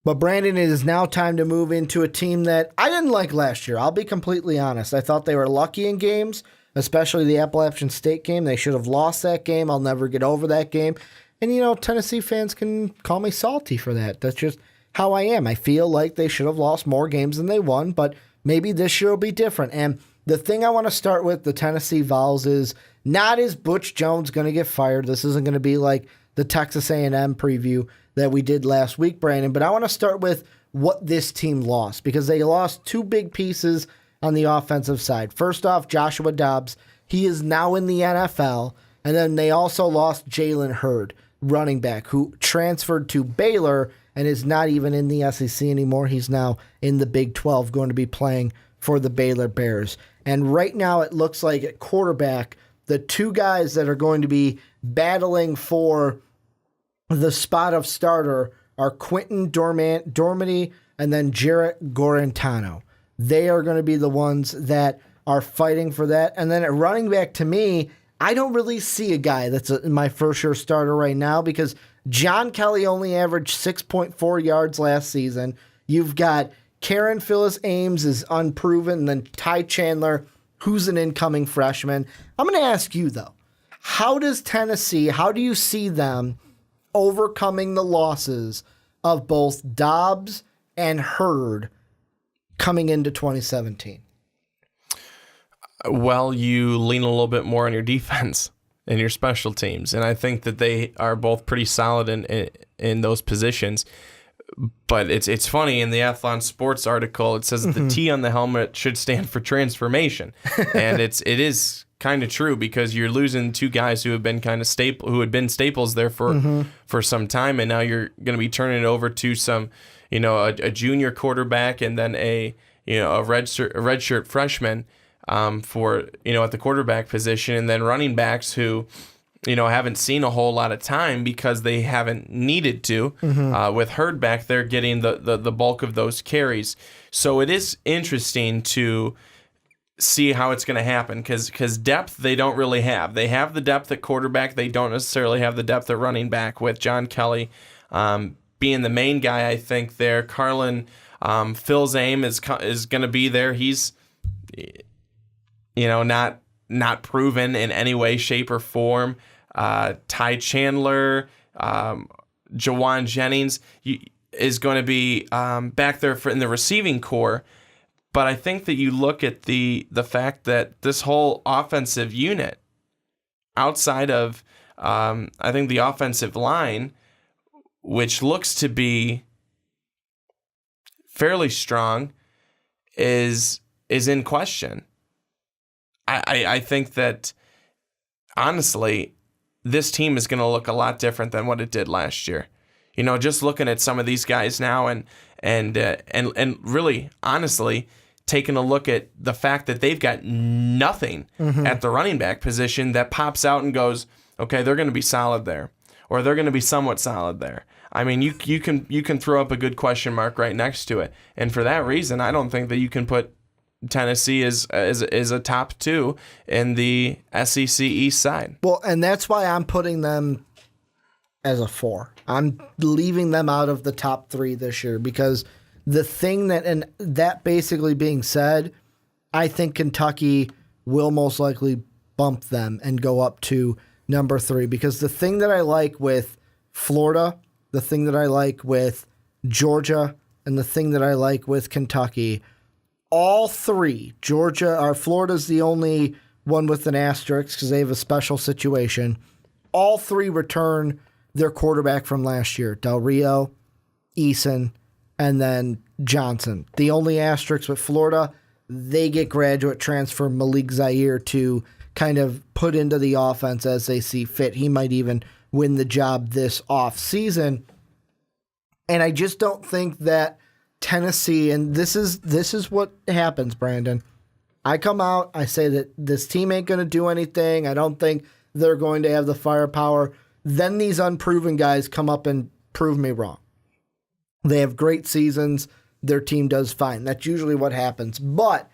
But Brandon, it is now time to move into a team that I didn't like last year. I'll be completely honest. I thought they were lucky in games, especially the Appalachian State game. They should have lost that game. I'll never get over that game. And, Tennessee fans can call me salty for that. That's just how I am. I feel like they should have lost more games than they won, but maybe this year will be different. And the thing I want to start with the Tennessee Vols is not is Butch Jones going to get fired. This isn't going to be like the Texas A&M preview that we did last week, Brandon. But I want to start with what this team lost, because they lost two big pieces on the offensive side. First off, Joshua Dobbs. He is now in the NFL. And then they also lost Jalen Hurd, running back, who transferred to Baylor and is not even in the SEC anymore. He's now in the Big 12, going to be playing for the Baylor Bears. And right now it looks like at quarterback, the two guys that are going to be battling for the spot of starter are Quentin Dormady and then Jarrett Gorentano. They are going to be the ones that are fighting for that. And then at running back, to me, I don't really see a guy that's my first-year starter right now, because John Kelly only averaged 6.4 yards last season. You've got Karen Phyllis Ames is unproven, and then Ty Chandler, who's an incoming freshman. I'm going to ask you, though, how do you see them overcoming the losses of both Dobbs and Hurd coming into 2017? Well, you lean a little bit more on your defense and your special teams, and I think that they are both pretty solid in those positions. But it's funny, in the Athlon Sports article, it says that the T on the helmet should stand for transformation, and it is kind of true, because you're losing two guys who have been who had been staples there for some time, and now you're going to be turning it over to some, a junior quarterback and then a redshirt freshman for at the quarterback position, and then running backs who haven't seen a whole lot of time because they haven't needed to. With Hurd back there getting the bulk of those carries, so it is interesting to see how it's going to happen, because depth they don't really have. They have the depth at quarterback. They don't necessarily have the depth at running back, with John Kelly being the main guy. I think there, Carlin Phil's aim is going to be there. He's not proven in any way, shape, or form. Ty Chandler, Jawan Jennings is going to be back there in the receiving core. But I think that you look at the fact that this whole offensive unit, outside of I think the offensive line, which looks to be fairly strong, is in question. I think that, honestly, this team is going to look a lot different than what it did last year. Just looking at some of these guys now, and really, honestly, taking a look at the fact that they've got nothing at the running back position that pops out and goes, okay, they're going to be solid there, or they're going to be somewhat solid there. I mean, you can throw up a good question mark right next to it, and for that reason, I don't think that you can put Tennessee is a top two in the SEC East side. Well, and that's why I'm putting them as a 4. I'm leaving them out of the top 3 this year, because the thing that basically being said, I think Kentucky will most likely bump them and go up to number 3, because the thing that I like with Florida, the thing that I like with Georgia, and the thing that I like with Kentucky, all 3, Florida's the only one with an asterisk because they have a special situation. All 3 return their quarterback from last year, Del Rio, Eason, and then Johnson. The only asterisk with Florida, they get graduate transfer Malik Zaire to kind of put into the offense as they see fit. He might even win the job this off season. And I just don't think that Tennessee, and this is what happens, Brandon. I come out, I say that this team ain't going to do anything. I don't think they're going to have the firepower. Then these unproven guys come up and prove me wrong. They have great seasons. Their team does fine. That's usually what happens. But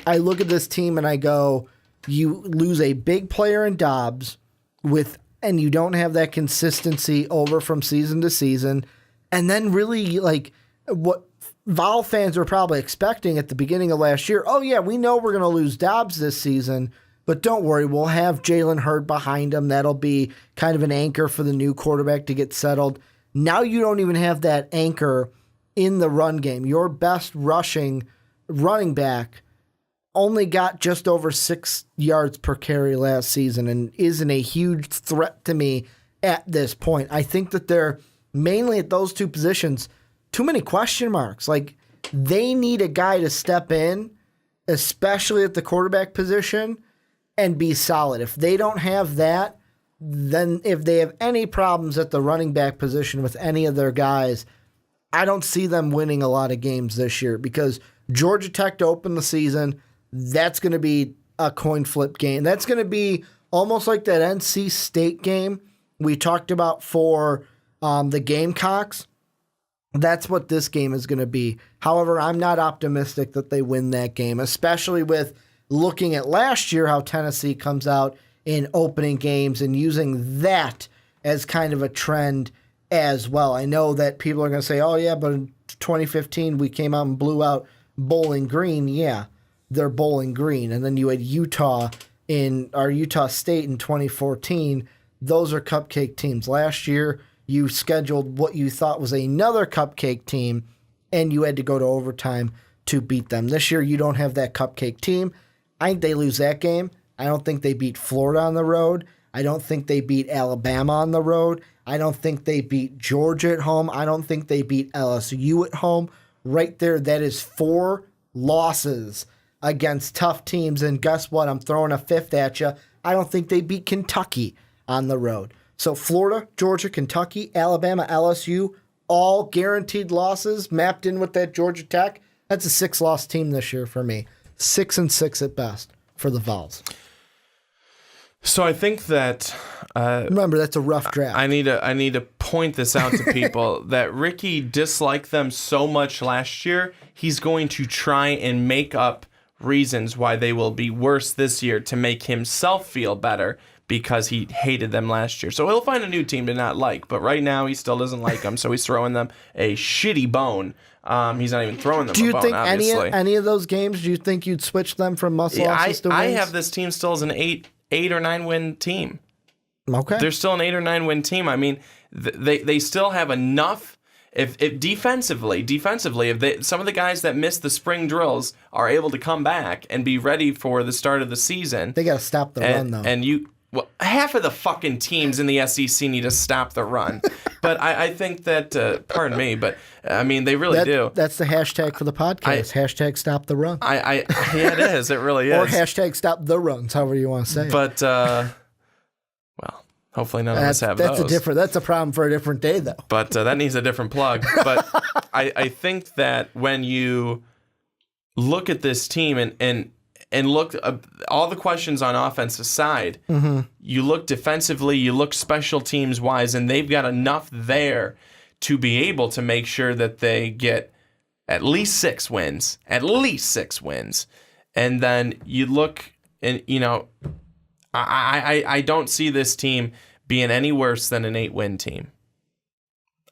I look at this team and I go, you lose a big player in Dobbs and you don't have that consistency over from season to season. And then really, what Vol fans were probably expecting at the beginning of last year. Oh yeah, we know we're going to lose Dobbs this season, but don't worry, we'll have Jalen Hurd behind him. That'll be kind of an anchor for the new quarterback to get settled. Now you don't even have that anchor in the run game. Your best running back only got just over 6 yards per carry last season and isn't a huge threat to me at this point. I think that they're mainly at those two positions, too many question marks. Like, they need a guy to step in, especially at the quarterback position, and be solid. If they don't have that, then if they have any problems at the running back position with any of their guys, I don't see them winning a lot of games this year because Georgia Tech to open the season, that's going to be a coin flip game. That's going to be almost like that NC State game we talked about for the Gamecocks. That's what this game is going to be. However, I'm not optimistic that they win that game, especially with looking at last year how Tennessee comes out in opening games and using that as kind of a trend as well. I know that people are going to say, oh yeah, but in 2015 we came out and blew out Bowling Green. Yeah, they're Bowling Green. And then you had Utah State in 2014. Those are cupcake teams. Last year, you scheduled what you thought was another cupcake team, and you had to go to overtime to beat them. This year, you don't have that cupcake team. I think they lose that game. I don't think they beat Florida on the road. I don't think they beat Alabama on the road. I don't think they beat Georgia at home. I don't think they beat LSU at home. Right there, that is 4 losses against tough teams. And guess what? I'm throwing a fifth at you. I don't think they beat Kentucky on the road. So Florida, Georgia, Kentucky, Alabama, LSU, all guaranteed losses mapped in with that Georgia Tech. That's a 6-loss team this year for me. 6-6 at best for the Vols. So I think that remember, that's a rough draft. I need to point this out to people that Ricky disliked them so much last year. He's going to try and make up reasons why they will be worse this year to make himself feel better because he hated them last year. So he'll find a new team to not like, but right now he still doesn't like them, so he's throwing them a shitty bone. He's not even throwing them a bone, obviously. Do you think any of those games, do you think you'd switch them from losses to wins? I have this team still as an 8 or 9 win team. Okay. They're still an 8 or 9 win team. I mean, they still have enough. If defensively, if some of the guys that missed the spring drills are able to come back and be ready for the start of the season, they got to stop the run though. Half of the fucking teams in the SEC need to stop the run. But I think that, pardon me, but I mean, they really do. That's the hashtag for the podcast. Hashtag stop the run. Yeah, it is. It really is. Or hashtag stop the runs, however you want to say it. But, well, hopefully none of us have those. That's a problem for a different day, though. But that needs a different plug. But I think that when you look at this team and look all the questions on offense aside, you look defensively, you look special teams wise, and they've got enough there to be able to make sure that they get at least 6 wins. And then you look and, I don't see this team being any worse than an 8-win team.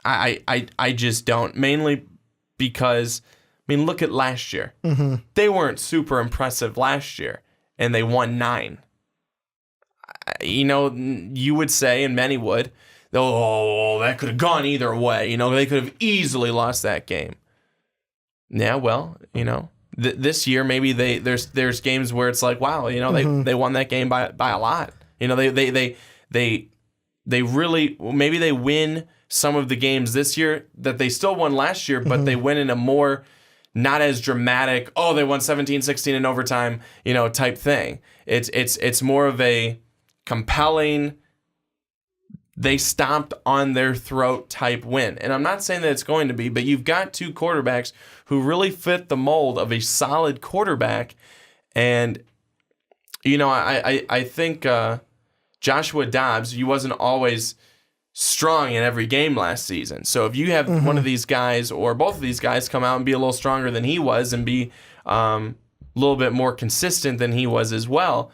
I just don't, mainly because, I mean, look at last year. They weren't super impressive last year, and they won 9. You would say, and many would, oh, that could have gone either way. They could have easily lost that game. Yeah, well, this year maybe there's games where it's like, wow, they won that game by a lot. They really, maybe they win some of the games this year that they still won last year, but they win in a more not as dramatic, oh, they won 17-16 in overtime, type thing. It's more of a compelling, they stomped on their throat type win. And I'm not saying that it's going to be, but you've got 2 quarterbacks who really fit the mold of a solid quarterback. And, I think Joshua Dobbs, he wasn't always strong in every game last season. So if you have one of these guys or both of these guys come out and be a little stronger than he was and be a little bit more consistent than he was as well,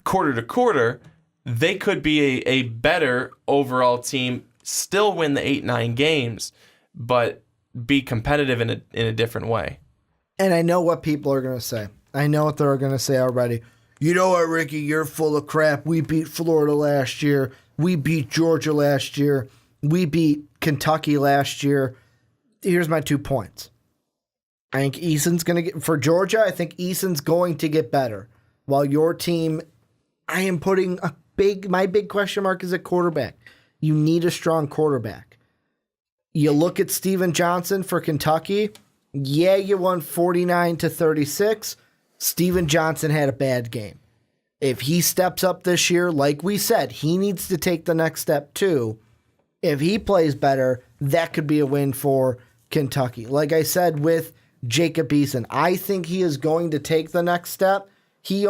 quarter to quarter, they could be a better overall team, still win the 8-9 games, but be competitive in a different way. And I know what people are going to say. I know what they're going to say already. You know what, Ricky? You're full of crap. We beat Florida last year. We beat Georgia last year. We beat Kentucky last year. Here's my 2 points. I think Eason's going to get, for Georgia, I think Eason's going to get better. While your team, I am putting my big question mark is at quarterback. You need a strong quarterback. You look at Steven Johnson for Kentucky. Yeah, you won 49-36. Steven Johnson had a bad game. If he steps up this year, like we said, he needs to take the next step too. If he plays better, that could be a win for Kentucky. Like I said with Jacob Eason, I think he is going to take the next step. He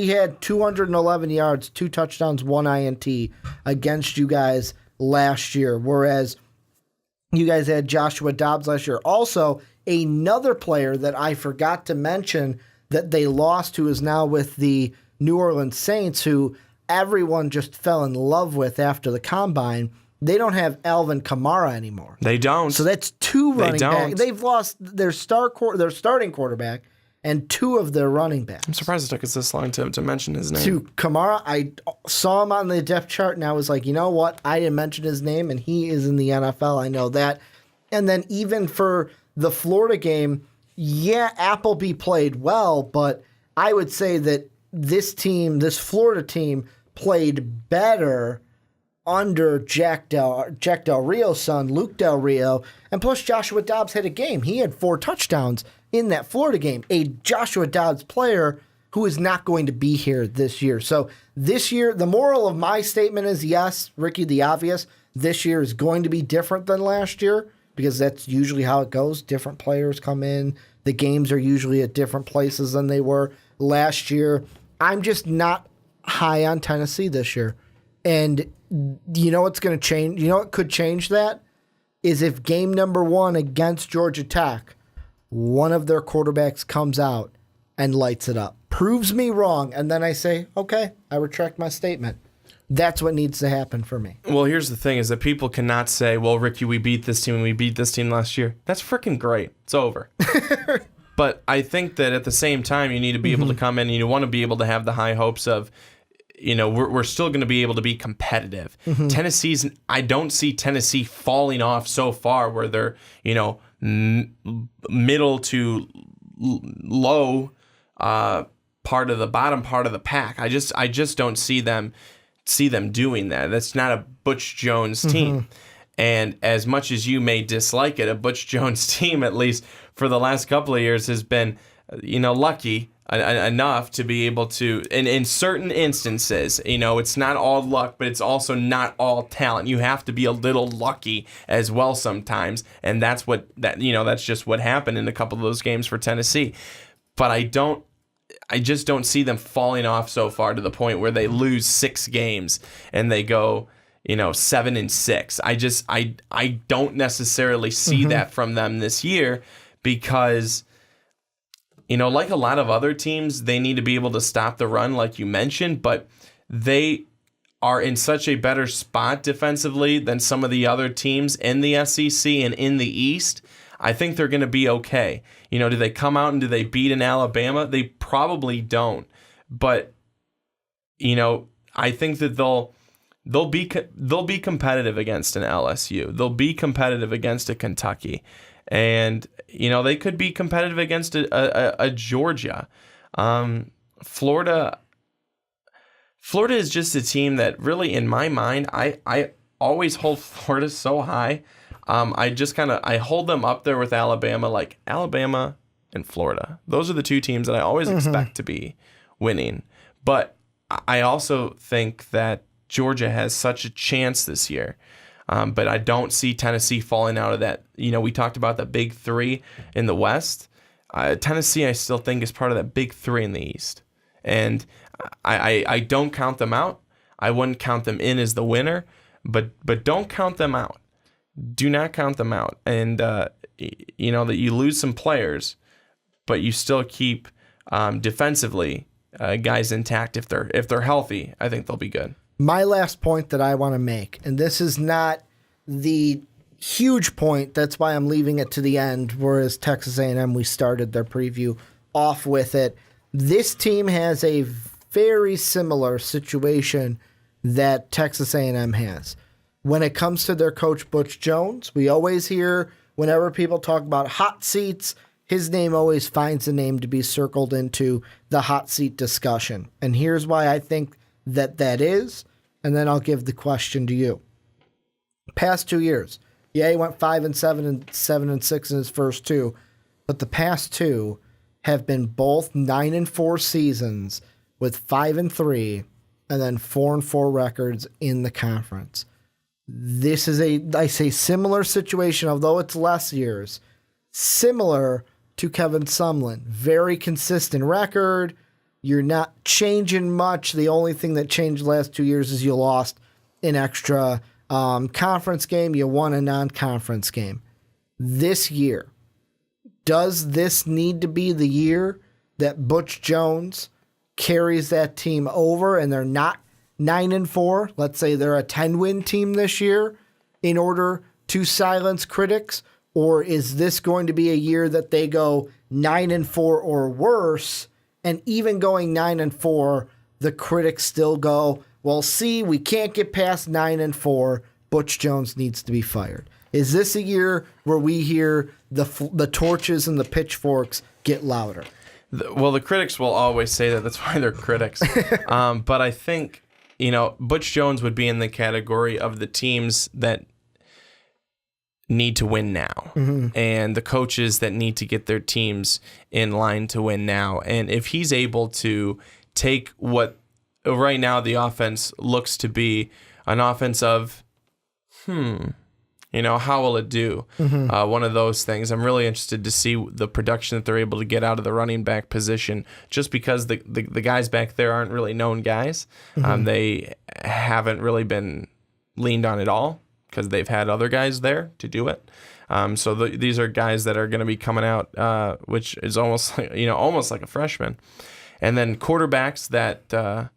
had 211 yards, 2 touchdowns, 1 INT against you guys last year, whereas you guys had Joshua Dobbs last year. Also, another player that I forgot to mention that they lost, who is now with the New Orleans Saints, who everyone just fell in love with after the combine. They don't have Alvin Kamara anymore. They don't. So that's 2 running backs. They've lost their starting quarterback and 2 of their running backs. I'm surprised it took us this long to mention his name. To Kamara, I saw him on the depth chart, and I was like, you know what? I didn't mention his name, and he is in the NFL. I know that. And then even for the Florida game, yeah, Appleby played well, but I would say that this Florida team, played better under Jack Del Rio's son, Luke Del Rio, and plus Joshua Dobbs had a game. He had 4 touchdowns in that Florida game. A Joshua Dobbs player who is not going to be here this year. So this year, the moral of my statement is yes, Ricky, the obvious, this year is going to be different than last year because that's usually how it goes. Different players come in. The games are usually at different places than they were last year. I'm just not high on Tennessee this year. And you know what's going to change? You know what could change that? Is if game number 1 against Georgia Tech, one of their quarterbacks comes out and lights it up. Proves me wrong. And then I say, okay, I retract my statement. That's what needs to happen for me. Well, here's the thing is that people cannot say, well, Ricky, we beat this team and we beat this team last year. That's freaking great. It's over. But I think that at the same time, you need to be able to come in and you want to be able to have the high hopes of, you know, we're still going to be able to be competitive. I don't see Tennessee falling off so far where they're, you know, middle to low part of the bottom part of the pack. I just don't see them doing that. That's not a Butch Jones team. And as much as you may dislike it, a Butch Jones team, at least for the last couple of years, has been, you know, lucky enough to be able to, in certain instances, you know, it's not all luck, but it's also not all talent. You have to be a little lucky as well sometimes, and that's just what happened in a couple of those games for Tennessee. But I just don't see them falling off so far to the point where they lose 6 games and they go, you know, 7-6. I don't necessarily see that from them this year because, you know, like a lot of other teams, they need to be able to stop the run, like you mentioned, but they are in such a better spot defensively than some of the other teams in the SEC and in the East. I think they're going to be okay. You know, do they come out and do they beat an Alabama? They probably don't. But, you know, I think that they'll be competitive against an LSU. They'll be competitive against a Kentucky. And, you know, they could be competitive against a Georgia. Florida is just a team that really, in my mind, I always hold Florida so high. I hold them up there with Alabama, like Alabama and Florida. Those are the 2 teams that I always expect to be winning. But I also think that Georgia has such a chance this year. But I don't see Tennessee falling out of that. You know, we talked about the big 3 in the West. Tennessee, I still think, is part of that big 3 in the East. And I don't count them out. I wouldn't count them in as the winner, but don't count them out. Do not count them out. And, you know, that you lose some players, but you still keep defensively guys intact. If they're healthy, I think they'll be good. My last point that I want to make, and this is not the huge point. That's why I'm leaving it to the end, whereas Texas A&M, we started their preview off with it. This team has a very similar situation that Texas A&M has. When it comes to their coach, Butch Jones, we always hear whenever people talk about hot seats, his name always finds a name to be circled into the hot seat discussion. And here's why I think that is, and then I'll give the question to you. Past 2 years, yeah, he went 5-7 and 7-6 in his first two, but the past two have been both 9-4 seasons with 5-3 and then 4-4 records in the conference. This is I say similar situation, although it's less years, similar to Kevin Sumlin. Very consistent record. You're not changing much. The only thing that changed the last 2 years is you lost an extra conference game. You won a non-conference game. This year, does this need to be the year that Butch Jones carries that team over and they're not 9-4? Let's say they're a 10-win team this year in order to silence critics? Or is this going to be a year that they go 9-4 or worse, and even going 9-4, the critics still go, well, see, we can't get past 9-4. Butch Jones needs to be fired. Is this a year where we hear the torches and the pitchforks get louder? Well, the critics will always say that. That's why they're critics. But I think, Butch Jones would be in the category of the teams that need to win now, and the coaches that need to get their teams in line to win now. And if he's able to take what right now the offense looks to be an offense of, how will it do? One of those things. I'm really interested to see the production that they're able to get out of the running back position, just because the guys back there aren't really known guys. They haven't really been leaned on at all, because they've had other guys there to do it. So these are guys that are going to be coming out, which is almost like a freshman. And then quarterbacks that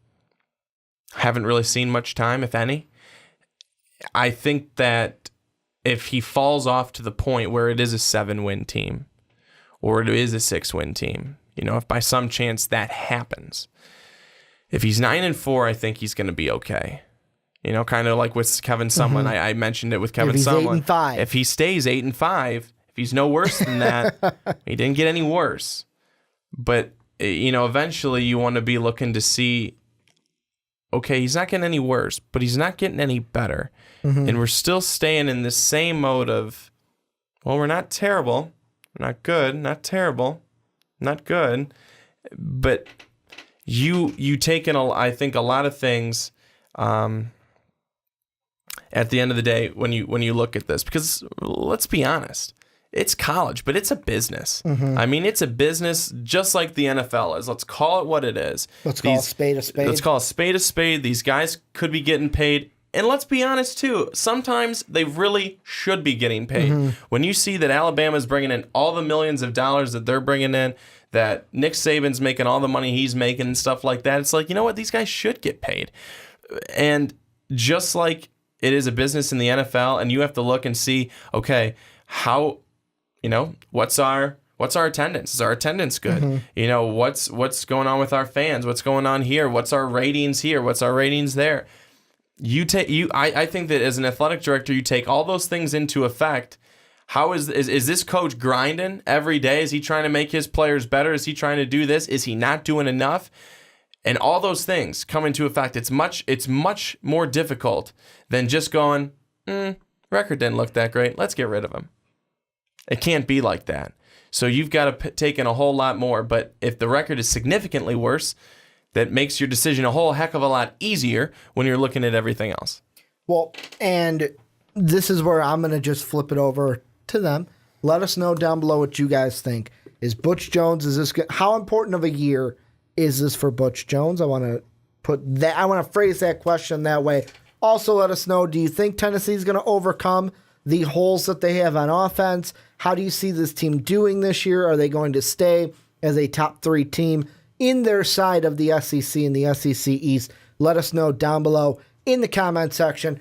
haven't really seen much time, if any. I think that if he falls off to the point where it is a 7-win team or it is a 6-win team, if by some chance that happens, if he's 9-4, I think he's going to be okay. Kind of like with Kevin Sumlin. I mentioned it with Kevin Sumlin. 8-5. If he stays 8-5, if he's no worse than that, he didn't get any worse. But, eventually you want to be looking to see, okay, he's not getting any worse, but he's not getting any better. And we're still staying in the same mode of, well, we're not terrible, we're not good, not terrible, not good. But you take in, I think, a lot of things at the end of the day when you look at this, because let's be honest, it's college, but it's a business. I mean, it's a business just like the NFL is. Let's call it what it is. Let's call a spade a spade. Let's call a spade a spade. These guys could be getting paid. And let's be honest, too, sometimes they really should be getting paid. When you see that Alabama's bringing in all the millions of dollars that they're bringing in, that Nick Saban's making all the money he's making and stuff like that, it's like, you know what? These guys should get paid. And just like it is a business in the NFL, and you have to look and see, okay, how, what's our attendance? Is our attendance good? What's going on with our fans? What's going on here? What's our ratings here? What's our ratings there? I think that as an athletic director, you take all those things into effect. How is this coach grinding every day? Is he trying to make his players better? Is he trying to do this? Is he not doing enough? And all those things come into effect. It's much more difficult than just going, record didn't look that great, let's get rid of him. It can't be like that. So you've got to take in a whole lot more. But if the record is significantly worse, that makes your decision a whole heck of a lot easier when you're looking at everything else. Well, and this is where I'm going to just flip it over to them. Let us know down below what you guys think. Is Butch Jones, how important of a year is this for Butch Jones? I want to phrase that question that way. Also, let us know, do you think Tennessee's going to overcome the holes that they have on offense? How do you see this team doing this year? Are they going to stay as a top 3 team in their side of the SEC and the SEC East? Let us know down below in the comment section.